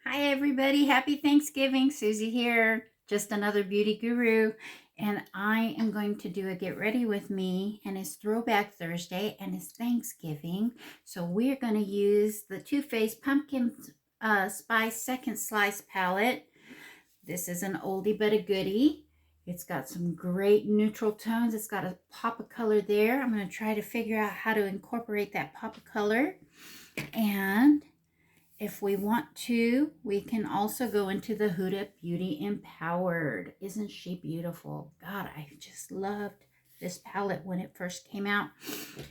Hi, everybody. Happy Thanksgiving. Susie here, just another beauty guru. And I am going to do a get ready with me. And it's Throwback Thursday and it's Thanksgiving. So we're going to use the Too Faced Pumpkin Spice Second Slice palette. This is an oldie but a goodie. It's got some great neutral tones. It's got a pop of color there. I'm going to try to figure out how to incorporate that pop of color. And if we want to, we can also go into the Huda Beauty Empowered. Isn't she beautiful? God, I just loved this palette when it first came out.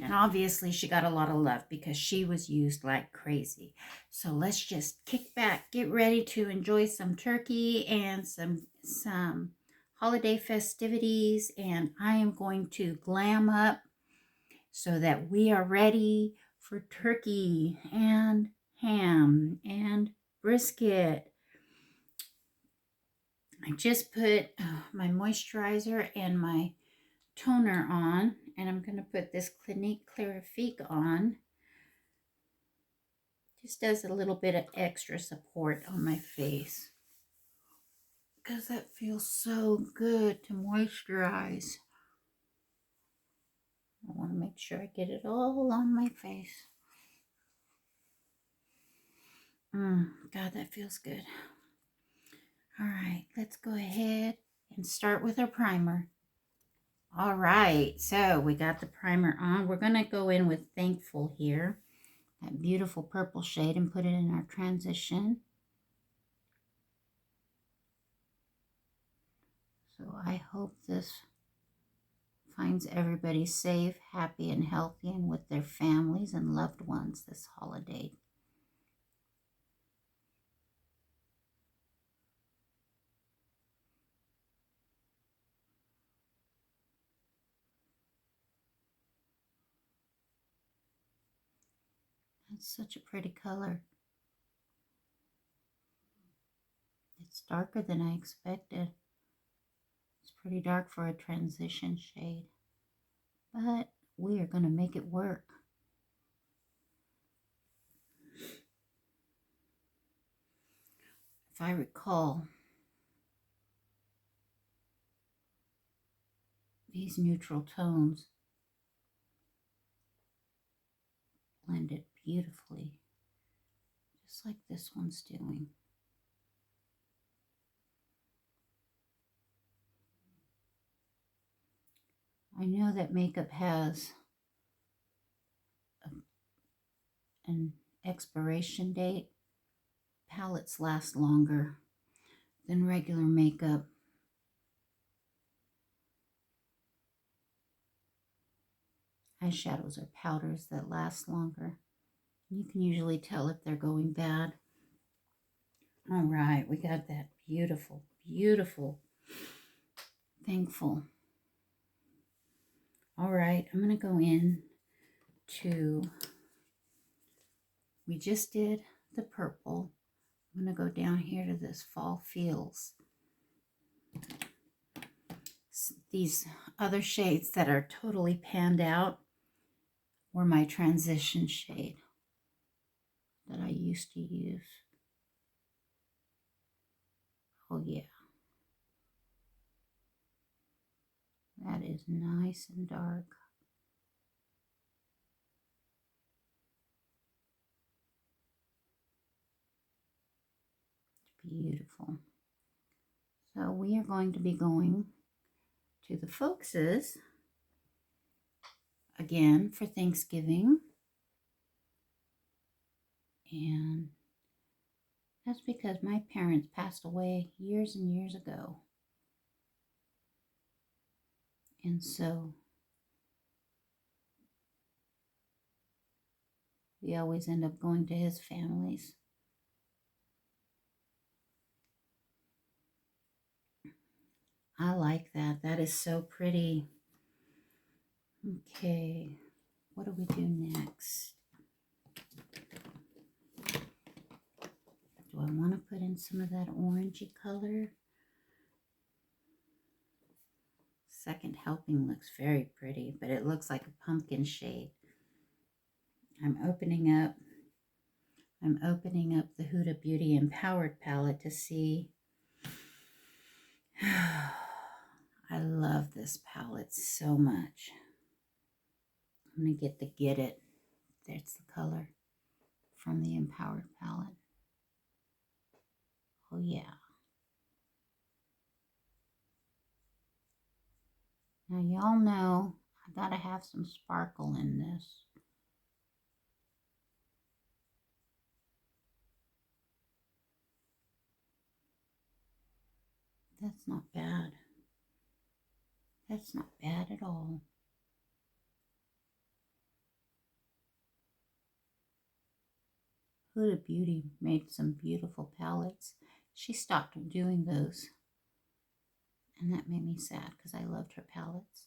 And obviously she got a lot of love because she was used like crazy. So let's just kick back, get ready to enjoy some turkey and some holiday festivities. And I am going to glam up so that we are ready for turkey and ham and brisket. I just put my moisturizer and my toner on, and I'm going to put this Clinique Clarifique on. Just does a little bit of extra support on my face because that feels so good to moisturize. I want to make sure I get it all on my face. God, that feels good. All right, let's go ahead and start with our primer. All right, so we got the primer on. We're going to go in with Thankful here, that beautiful purple shade, and put it in our transition. So I hope this finds everybody safe, happy, and healthy, and with their families and loved ones this holiday. It's such a pretty color. It's darker than I expected. It's pretty dark for a transition shade, but we are going to make it work. If I recall, these neutral tones blended beautifully, just like this one's doing. I know that makeup has an expiration date. Palettes last longer than regular makeup. Eyeshadows are powders that last longer. You can usually tell if they're going bad. All right, we got that beautiful, beautiful Thankful. All right, I'm going to go in to, we just did the purple. I'm going to go down here to this Fall Feels. These other shades that are totally panned out were my transition shade that I used to use. Oh yeah. That is nice and dark. It's beautiful. So we are going to be going to the Folkses again for Thanksgiving. And that's because my parents passed away years and years ago. And so we always end up going to his families. I like that. That is so pretty. Okay, what do we do next? Do I want to put in some of that orangey color? Second helping looks very pretty, but it looks like a pumpkin shade. I'm opening up I'm opening up the Huda Beauty Empowered palette to see. I love this palette so much. I'm going to get it. That's the color from the Empowered palette. Oh, yeah. Now, y'all know I got to have some sparkle in this. That's not bad. That's not bad at all. Huda Beauty made some beautiful palettes. She stopped doing those. And that made me sad because I loved her palettes.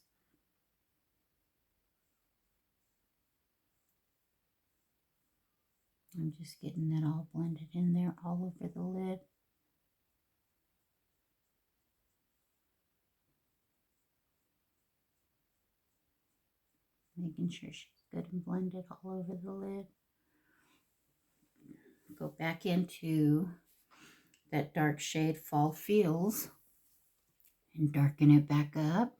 I'm just getting that all blended in there all over the lid. Making sure she's good and blended all over the lid. Go back into that dark shade Fall Feels and darken it back up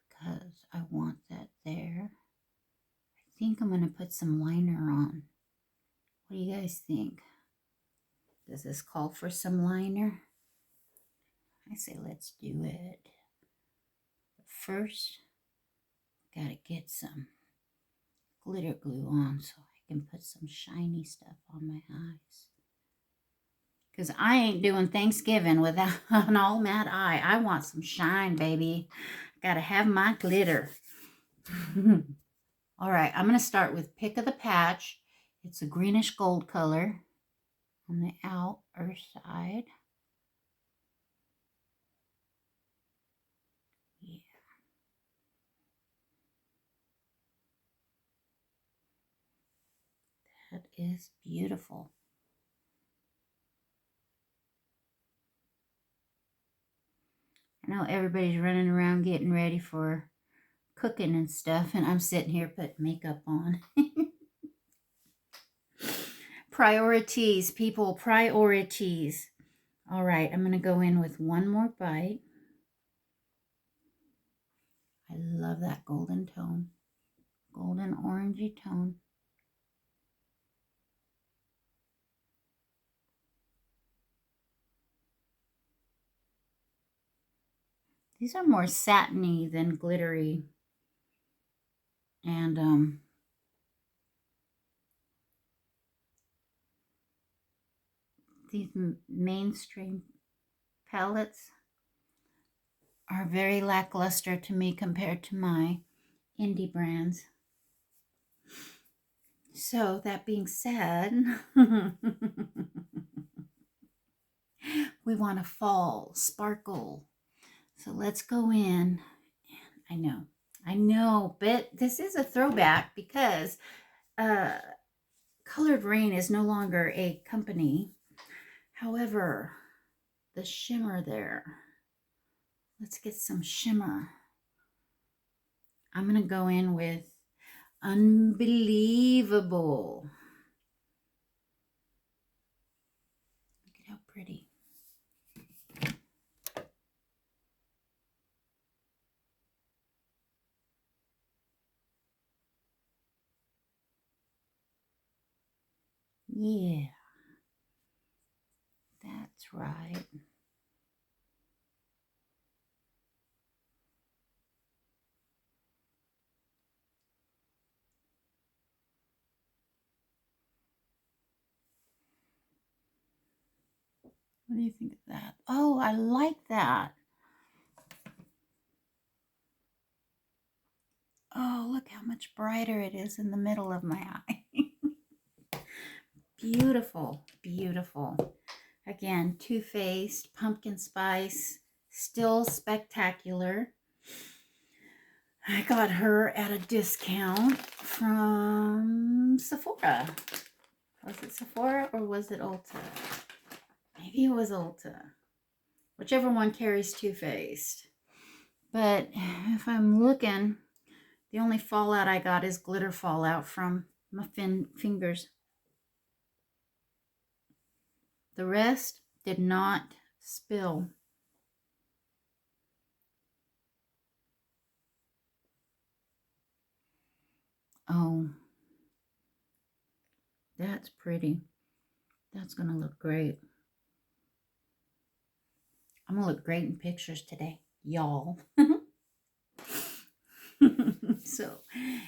because I want that there. I think I'm going to put some liner on. What do you guys think? Does this call for some liner? I say let's do it. But first, gotta get some glitter glue on so I can put some shiny stuff on my eyes. Because I ain't doing Thanksgiving without an all matte eye. I want some shine, baby. Gotta have my glitter. All right, I'm going to start with Pick of the Patch. It's a greenish gold color on the outer side. Yeah. That is beautiful. I know everybody's running around getting ready for cooking and stuff, and I'm sitting here putting makeup on. Priorities, people, priorities. All right, I'm going to go in with one more bite. I love that golden tone, golden orangey tone. These are more satiny than glittery. And these mainstream palettes are very lackluster to me compared to my indie brands. So that being said, we want a fall sparkle. So let's go in. I know, but this is a throwback because Colored Rain is no longer a company. However, the shimmer there. Let's get some shimmer. I'm going to go in with Unbelievable. Look at how pretty. Yeah, that's right. What do you think of that? Oh, I like that. Oh, look how much brighter it is in the middle of my eye. Beautiful, beautiful. Again, Too Faced, pumpkin spice, still spectacular. I got her at a discount from Sephora. Was it Sephora or was it Ulta? Maybe it was Ulta. Whichever one carries Too Faced. But if I'm looking, the only fallout I got is glitter fallout from my fingers. The rest did not spill. Oh, that's pretty. That's going to look great. I'm going to look great in pictures today, y'all. So,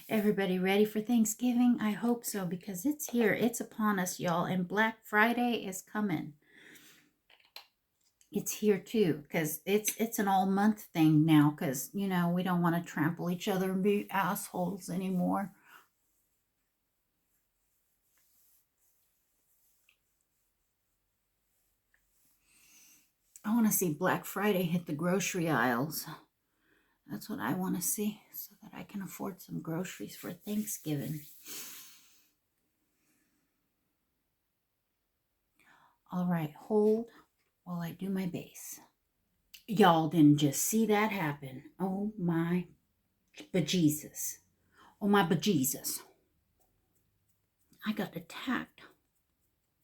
everybody ready for Thanksgiving? I hope so, because it's here. It's upon us, y'all. And Black Friday is coming. It's here too, because it's an all month thing now, because you know we don't want to trample each other and be assholes anymore. I want to see Black Friday hit the grocery aisles. That's what I want to see, so that I can afford some groceries for Thanksgiving. All right, hold while I do my base. Y'all didn't just see that happen. Oh my bejesus. Oh my bejesus. I got attacked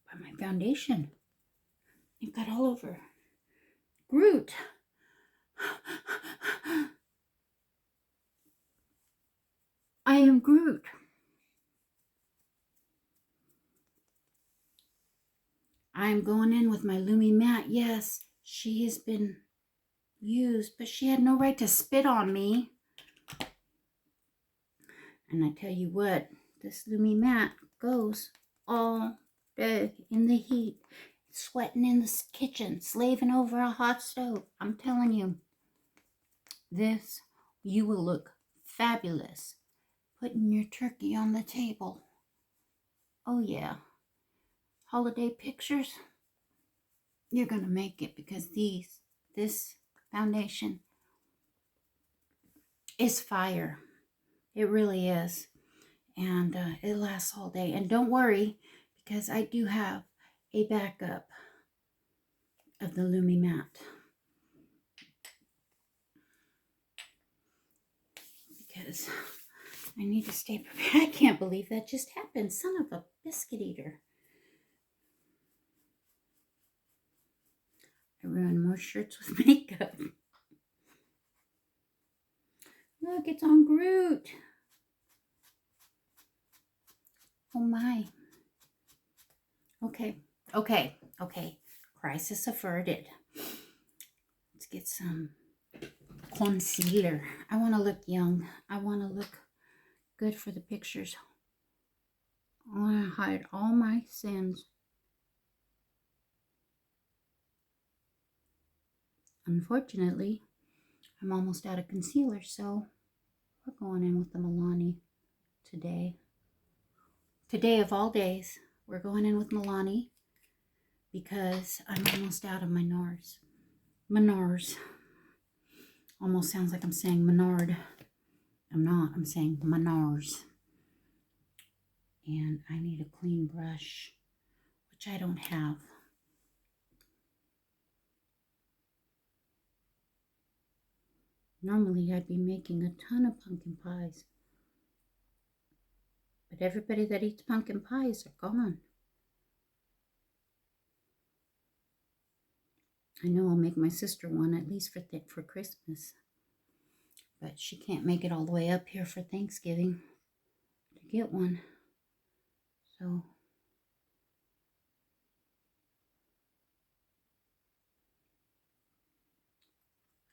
by my foundation. It got all over. Groot. I am Groot. I'm going in with my Lumi mat. Yes, she has been used, but she had no right to spit on me. And I tell you what, this Lumi mat goes all day in the heat, sweating in the kitchen, slaving over a hot stove. I'm telling you, this, you will look fabulous putting your turkey on the table. Oh yeah, holiday pictures, you're gonna make it, because this foundation is fire. It really is. And it lasts all day. And don't worry, because I do have a backup of the Lumi mat. Because I need to stay prepared. I can't believe that just happened. Son of a biscuit eater. I ruined more shirts with makeup. Look, it's on Groot. Oh my. Okay. Crisis averted. Let's get some concealer. I want to look young. I want to look good for the pictures. I want to hide all my sins. Unfortunately, I'm almost out of concealer, so we're going in with the Milani today. Today of all days, we're going in with Milani because I'm almost out of my NARS. Menars. Almost sounds like I'm saying Menard. I'm not. I'm saying Menars. And I need a clean brush, which I don't have. Normally, I'd be making a ton of pumpkin pies. But everybody that eats pumpkin pies are gone. I know I'll make my sister one, at least for Christmas. But she can't make it all the way up here for Thanksgiving to get one. So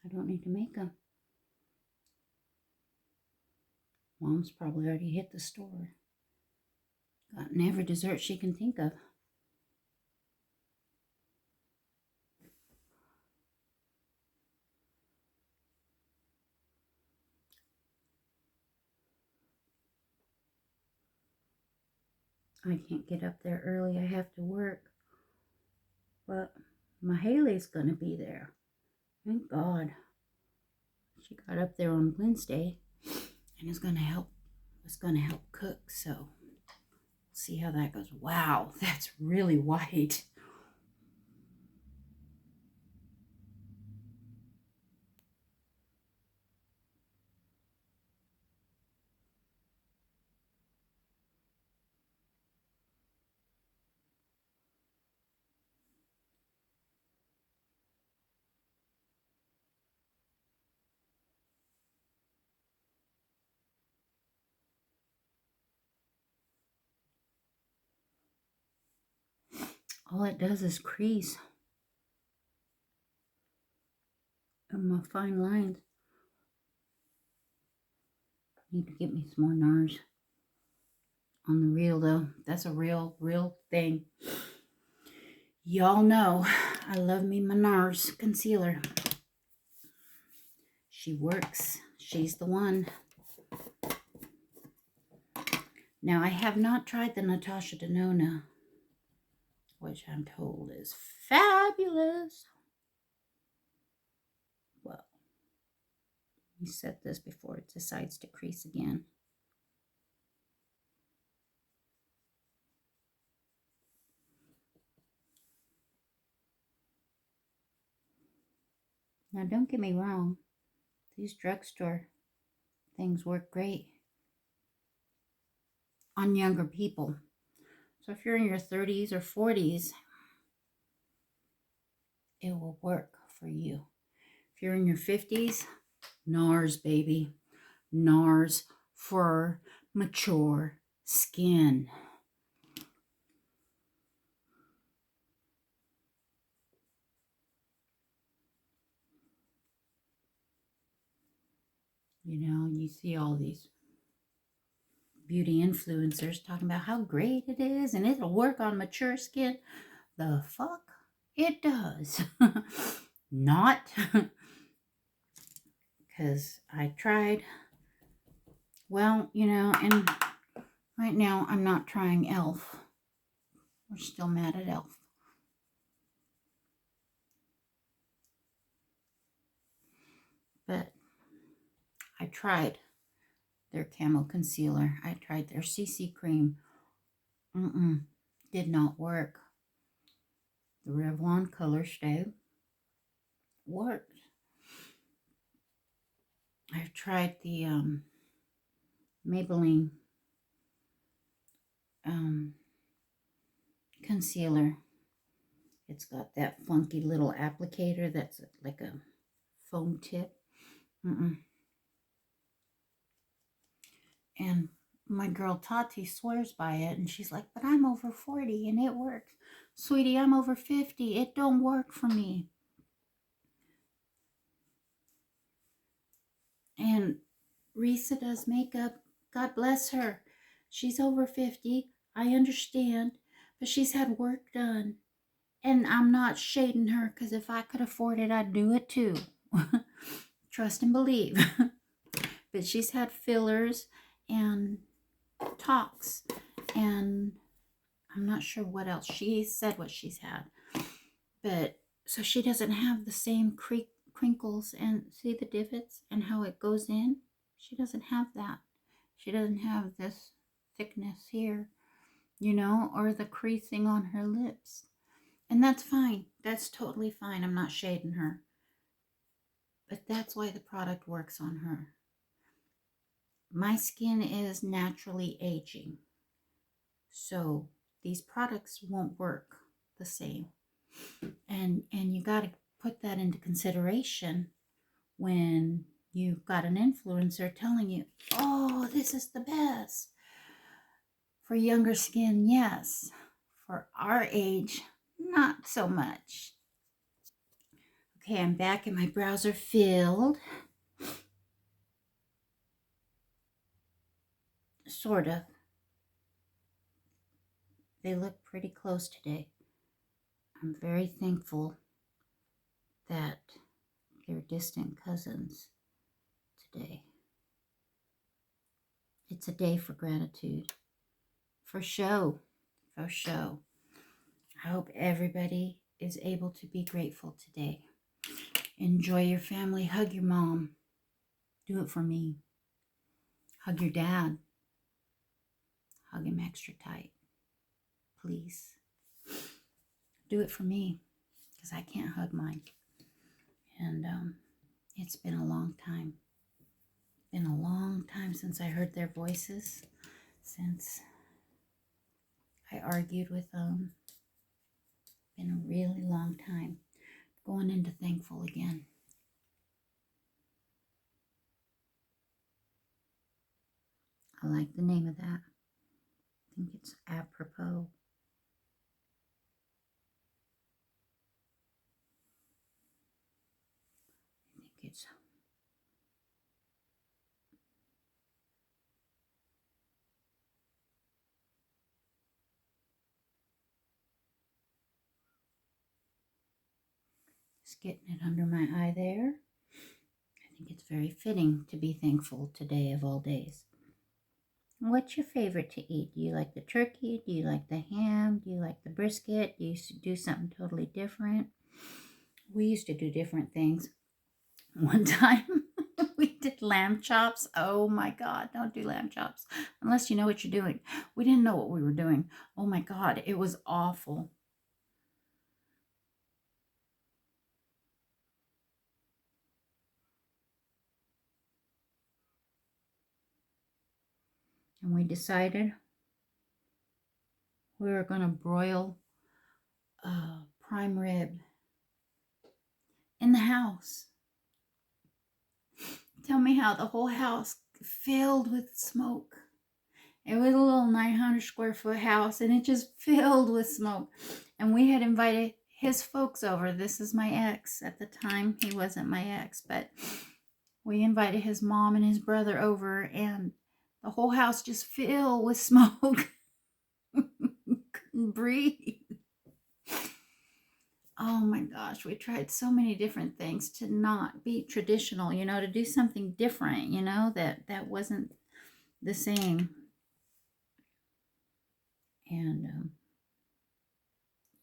I don't need to make them. Mom's probably already hit the store. Gotten every dessert she can think of. I can't get up there early. I have to work. But my Haley's going to be there. Thank God. She got up there on Wednesday and is going to help. Was going to help cook. So see how that goes. Wow, that's really white. all it does is crease on my fine lines. Need to get me some more NARS on the reel though. That's a real thing. Y'all know I love me my NARS concealer. She works. She's the one. Now I have not tried the Natasha Denona, which I'm told is fabulous. Well, we set this before it decides to crease again. Now, don't get me wrong. These drugstore things work great on younger people. So if you're in your 30s or 40s, it will work for you. If you're in your 50s, NARS, baby. NARS for mature skin. You know, you see all these beauty influencers talking about how great it is and it'll work on mature skin. The fuck? It does. Not. Because I tried. Well, you know, and right now I'm not trying e.l.f. We're still mad at e.l.f. But I tried their camo concealer. I tried their CC cream. Did not work. The Revlon Color Stay worked. I've tried the Maybelline concealer. It's got that funky little applicator that's like a foam tip. And my girl Tati swears by it, and she's like, but I'm over 40 and it works. Sweetie, I'm over 50. It don't work for me. And Risa does makeup. God bless her. She's over 50. I understand. But she's had work done. And I'm not shading her, because if I could afford it, I'd do it too. Trust and believe. But she's had fillers and talks. And I'm not sure what else. She said what she's had. But so she doesn't have the same crinkles and see the divots and how it goes in. She doesn't have that. She doesn't have this thickness here, you know, or the creasing on her lips. And that's fine. That's totally fine. I'm not shading her. But that's why the product works on her. My skin is naturally aging. So these products won't work the same. And you got to put that into consideration when you've got an influencer telling you, oh, this is the best. For younger skin, yes. For our age, not so much. Okay, I'm back and my brows are filled. Sort of. They look pretty close today. I'm very thankful that they're distant cousins today. It's a day for gratitude. For show. For show. I hope everybody is able to be grateful today. Enjoy your family. Hug your mom. Do it for me. Hug your dad. Hug him extra tight. Please. Do it for me, because I can't hug mine. And it's been a long time. Been a long time since I heard their voices. Since I argued with them. Been a really long time. Going into thankful again. I like the name of that. I think it's apropos. sides. Just getting it under my eye there. I think it's very fitting to be thankful today of all days. What's your favorite to eat? Do you like the turkey? Do you like the ham? Do you like the brisket? Do you do something totally different? We used to do different things. One time we did lamb chops. Oh my God, don't do lamb chops unless you know what you're doing. We didn't know what we were doing. Oh my God, it was awful. And we decided we were going to broil prime rib in the house. Tell me how the whole house filled with smoke. It was a little 900 square foot house and it just filled with smoke. And we had invited his folks over. This is my ex. At the time, he wasn't my ex, but we invited his mom and his brother over and the whole house just filled with smoke. Couldn't breathe. Oh my gosh, we tried so many different things to not be traditional, to do something different, that wasn't the same. And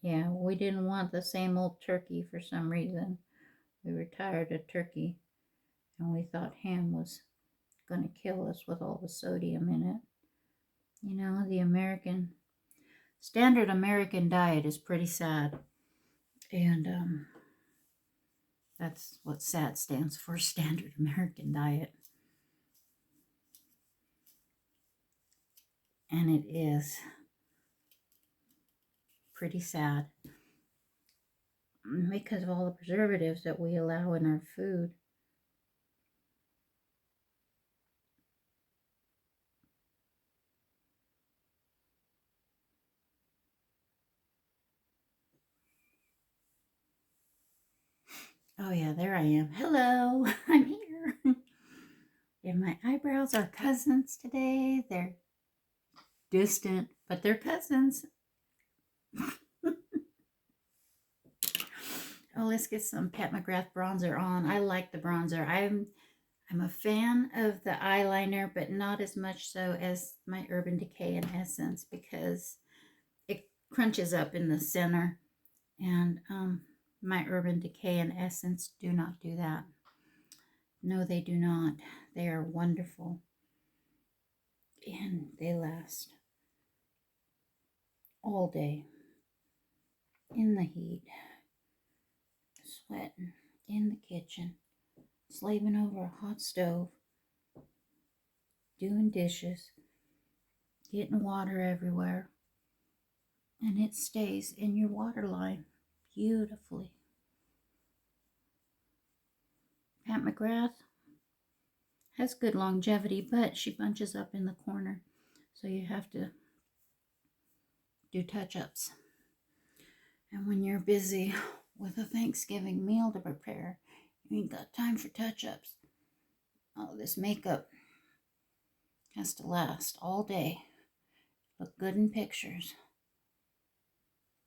yeah, we didn't want the same old turkey for some reason. We were tired of turkey and we thought ham was going to kill us with all the sodium in it. The standard American diet is pretty sad. And that's what SAD stands for, Standard American Diet. And it is pretty sad because of all the preservatives that we allow in our food. Oh yeah, there I am. Hello, I'm here. And my eyebrows are cousins today. They're distant, but they're cousins. Oh, let's get some Pat McGrath bronzer on. I like the bronzer. I'm a fan of the eyeliner, but not as much so as my Urban Decay and Essence because it crunches up in the center. And my Urban Decay and Essence do not do that. No, they do not. They are wonderful. And they last all day in the heat, sweating in the kitchen, slaving over a hot stove, doing dishes, getting water everywhere, and it stays in your water line beautifully. Pat McGrath has good longevity, but she bunches up in the corner, so you have to do touch-ups. And when you're busy with a Thanksgiving meal to prepare, you ain't got time for touch-ups. Oh, this makeup has to last all day. Look good in pictures.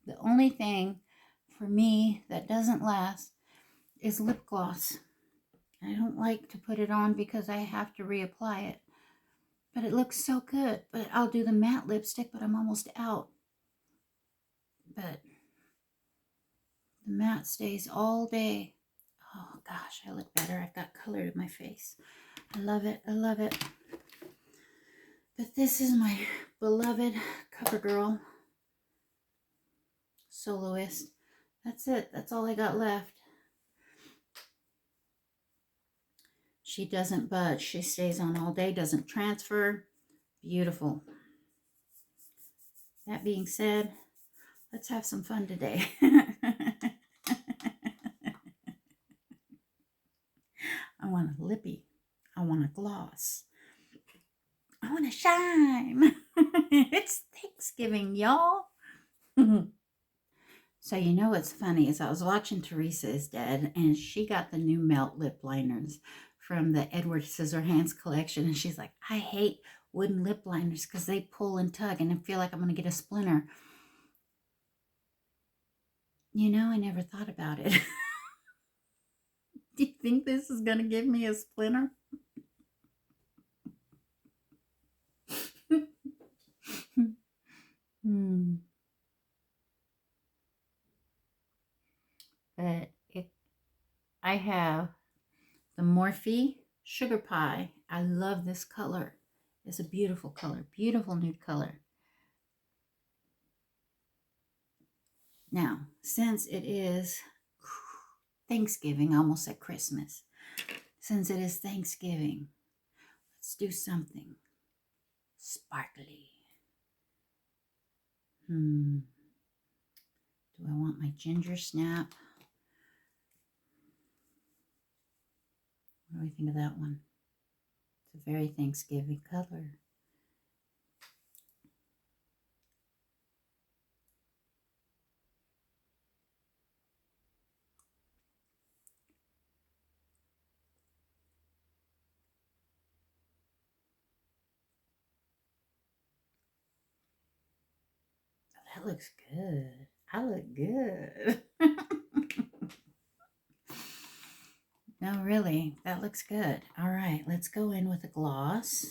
The only thing for me that doesn't last is lip gloss. I don't like to put it on because I have to reapply it. But it looks so good. But I'll do the matte lipstick, but I'm almost out. But the matte stays all day. Oh gosh, I look better. I've got color to my face. I love it. I love it. But this is my beloved CoverGirl soloist. That's it. That's all I got left. She doesn't budge. She stays on all day, doesn't transfer. Beautiful. That being said, let's have some fun today. I want a lippy. I want a gloss. I want to shine. It's Thanksgiving, y'all. So you know what's funny is I was watching Teresa is Dead, and she got the new melt lip liners from the Edward Scissorhands collection, and she's like, I hate wooden lip liners because they pull and tug, and I feel like I'm going to get a splinter. You know, I never thought about it. Do you think this is going to give me a splinter? hmm. But I have the Morphe Sugar Pie. I love this color. It's a beautiful color, beautiful nude color. Now, since it is Thanksgiving, almost at Christmas, since it is Thanksgiving, let's do something sparkly. Do I want my ginger snap? What do we think of that one? It's a very Thanksgiving color. That looks good. I look good. No, really, that looks good. All right, let's go in with a gloss.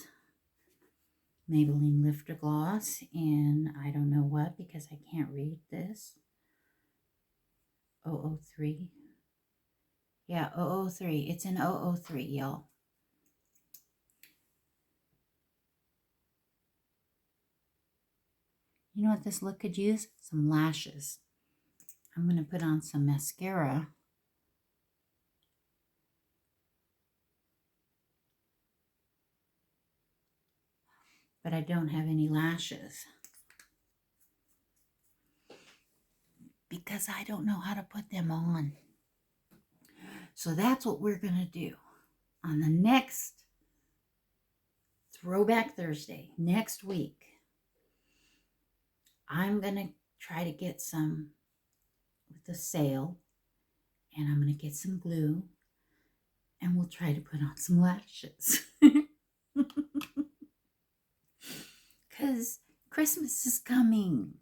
Maybelline Lifter Gloss in I don't know what because I can't read this. 003. Yeah, 003. It's in 003, y'all. You know what this look could use? Some lashes. I'm going to put on some mascara. But I don't have any lashes. Because I don't know how to put them on. So that's what we're going to do. On the next Throwback Thursday, next week, I'm going to try to get some with the sale. And I'm going to get some glue. And we'll try to put on some lashes. Because Christmas is coming.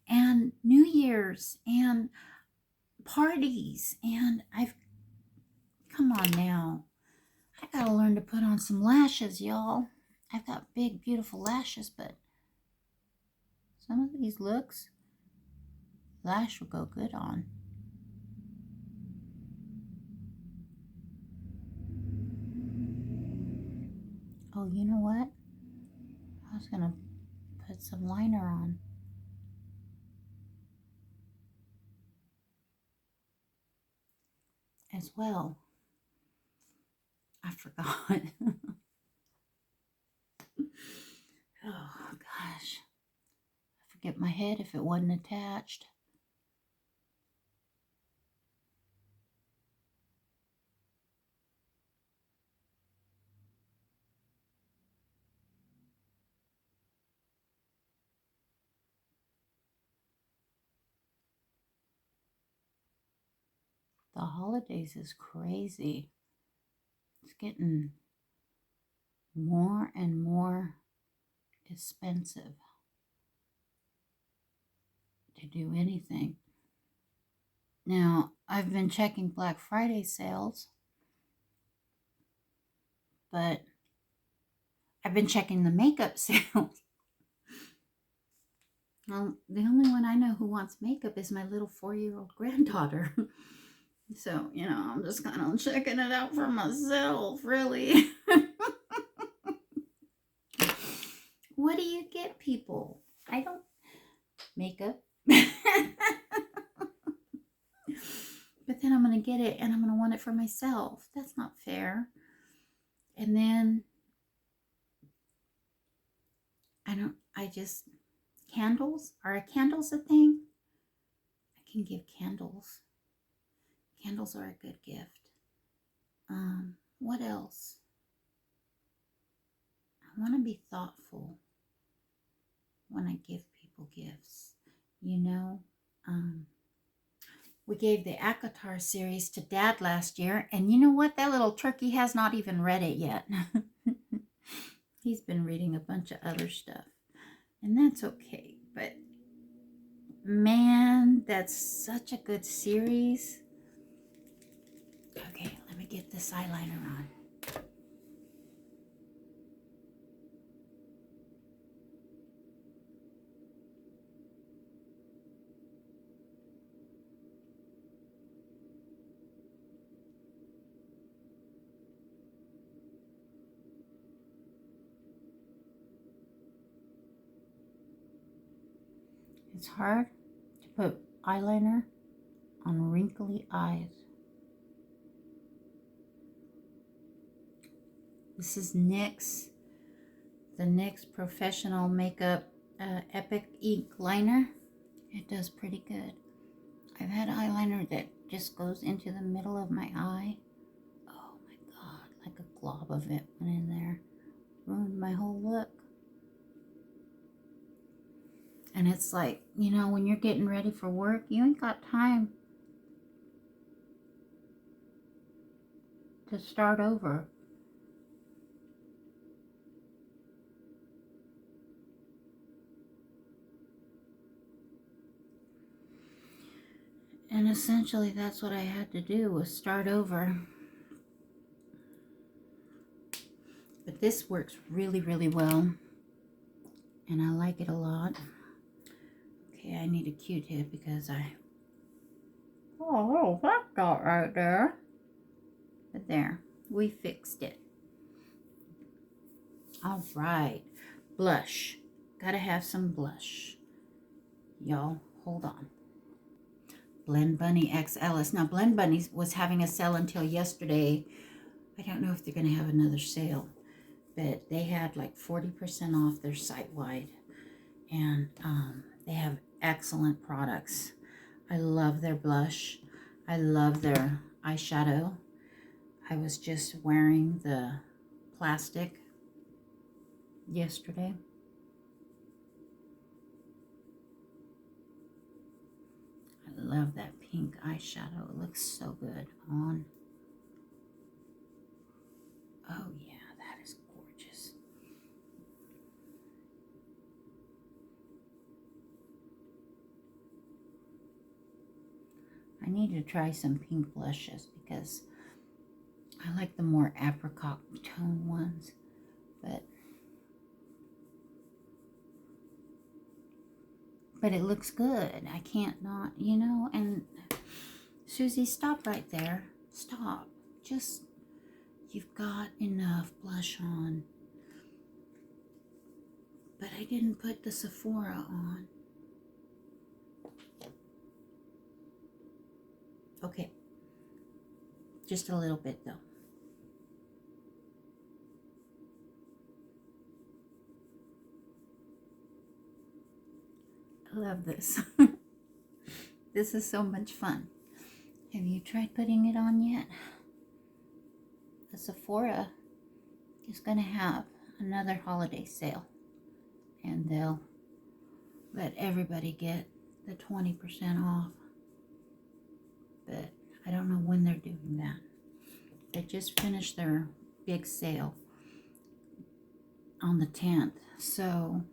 And New Year's. And parties. And come on now. I got to learn to put on some lashes, y'all. I've got big, beautiful lashes, but some of these looks, lash will go good on. Oh, you know what? I was going to put some liner on. As well. I forgot. Oh, gosh. I forget my head if it wasn't attached. The holidays is crazy. It's getting more and more expensive to do anything. Now, I've been checking Black Friday sales, but I've been checking the makeup sales. Well, the only one I know who wants makeup is my little 4-year-old granddaughter. So, you know, I'm just kind of checking it out for myself, really. What do you get, people? I don't makeup. But then I'm going to get it and I'm going to want it for myself. That's not fair. And then candles? Are candles a thing? I can give candles. Candles are a good gift. What else? I want to be thoughtful when I give people gifts. You know, We gave the Akatar series to Dad last year, and you know what? That little turkey has not even read it yet. He's been reading a bunch of other stuff, and that's okay. But man, that's such a good series. Okay, let me get this eyeliner on. It's hard to put eyeliner on wrinkly eyes. This is NYX, the NYX Professional Makeup Epic Ink Liner. It does pretty good. I've had eyeliner that just goes into the middle of my eye. Oh my God, like a glob of it went in there. Ruined my whole look. And it's like, you know, when you're getting ready for work, you ain't got time to start over. And essentially that's what I had to do, was start over. But this works really, really well. And I like it a lot. Okay, I need a Q-tip because oh, that dot right there. But there, we fixed it. All right, blush. Gotta have some blush. Y'all, hold on. Blend Bunny X Alice. Now, Blend Bunny was having a sale until yesterday. I don't know if they're going to have another sale, but they had like 40% off their site-wide. And they have excellent products. I love their blush. I love their eyeshadow. I was just wearing the plastic yesterday. I love that pink eyeshadow. It looks so good on. Oh yeah, that is gorgeous. I need to try some pink blushes because I like the more apricot tone ones, but it looks good. I can't not, you know. And Susie, stop right there. Stop. Just, you've got enough blush on. But I didn't put the Sephora on. Okay. Just a little bit though. I love this. This is so much fun. Have you tried putting it on yet? The Sephora is going to have another holiday sale, and they'll let everybody get the 20% off. But I don't know when they're doing that. They just finished their big sale on the 10th, so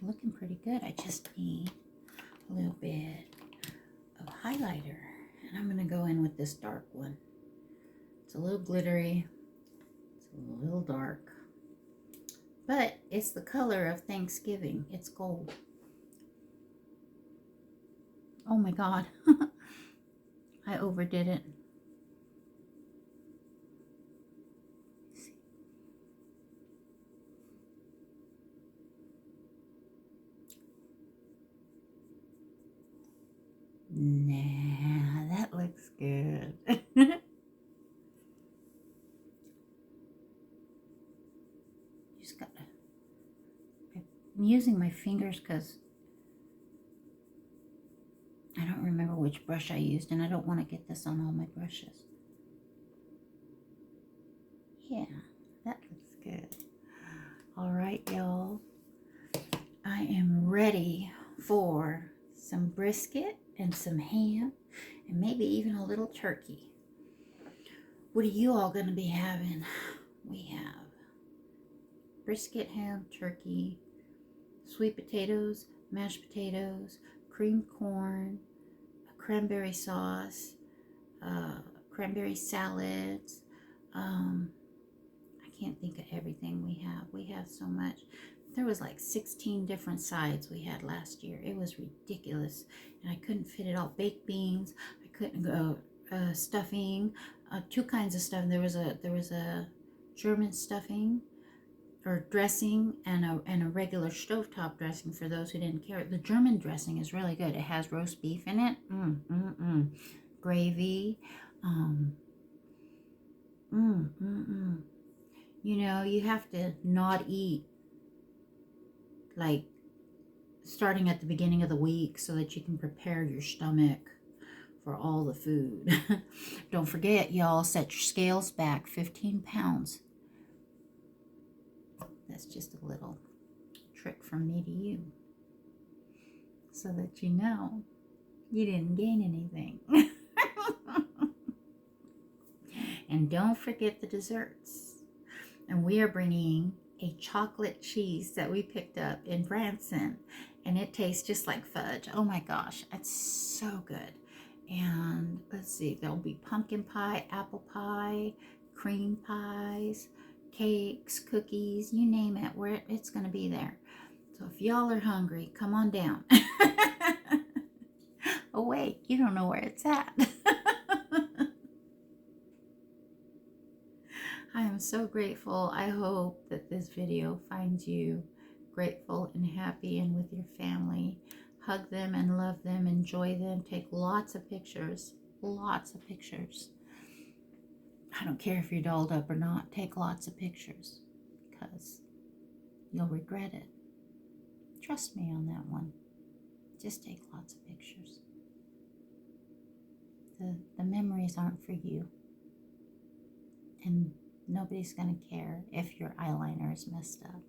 looking pretty good. I just need a little bit of highlighter, and I'm going to go in with this dark one. It's a little glittery, it's a little dark, but it's the color of Thanksgiving. It's gold. Oh my God. I overdid it. Nah, that looks good. Just gotta, I'm using my fingers because I don't remember which brush I used, and I don't want to get this on all my brushes. Yeah, that looks good. All right, y'all. I am ready for some brisket and some ham, and maybe even a little turkey. What are you all going to be having? We have brisket, ham, turkey, sweet potatoes, mashed potatoes, creamed corn, a cranberry sauce, cranberry salads. I can't think of everything we have. We have so much. There was like 16 different sides we had last year. It was ridiculous, and I couldn't fit it all. Baked beans. I couldn't go stuffing. Two kinds of stuff. There was a German stuffing or dressing and a regular stovetop dressing for those who didn't care. The German dressing is really good. It has roast beef in it. Gravy. You know, you have to not eat like starting at the beginning of the week so that you can prepare your stomach for all the food. Don't forget, y'all, set your scales back 15 pounds. That's just a little trick from me to you so that you know you didn't gain anything. And don't forget the desserts. And we are bringing a chocolate cheese that we picked up in Branson, and it tastes just like fudge. Oh my gosh, it's so good. And let's see, there'll be pumpkin pie, apple pie, cream pies, cakes, cookies, you name it, where it's going to be there. So if y'all are hungry, come on down. Oh wait, you don't know where it's at. I am so grateful. I hope that this video finds you grateful and happy and with your family. Hug them and love them. Enjoy them. Take lots of pictures. Lots of pictures. I don't care if you're dolled up or not. Take lots of pictures because you'll regret it. Trust me on that one. Just take lots of pictures. The memories aren't for you. And nobody's going to care if your eyeliner is messed up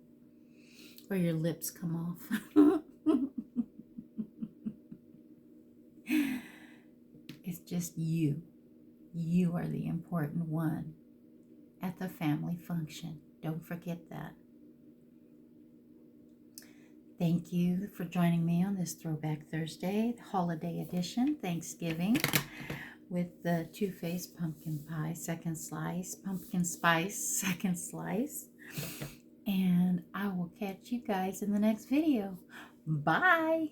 or your lips come off. It's just you. You are the important one at the family function. Don't forget that. Thank you for joining me on this Throwback Thursday, holiday edition, Thanksgiving, with the two-faced pumpkin pie, second slice, pumpkin spice, second slice. And I will catch you guys in the next video. Bye.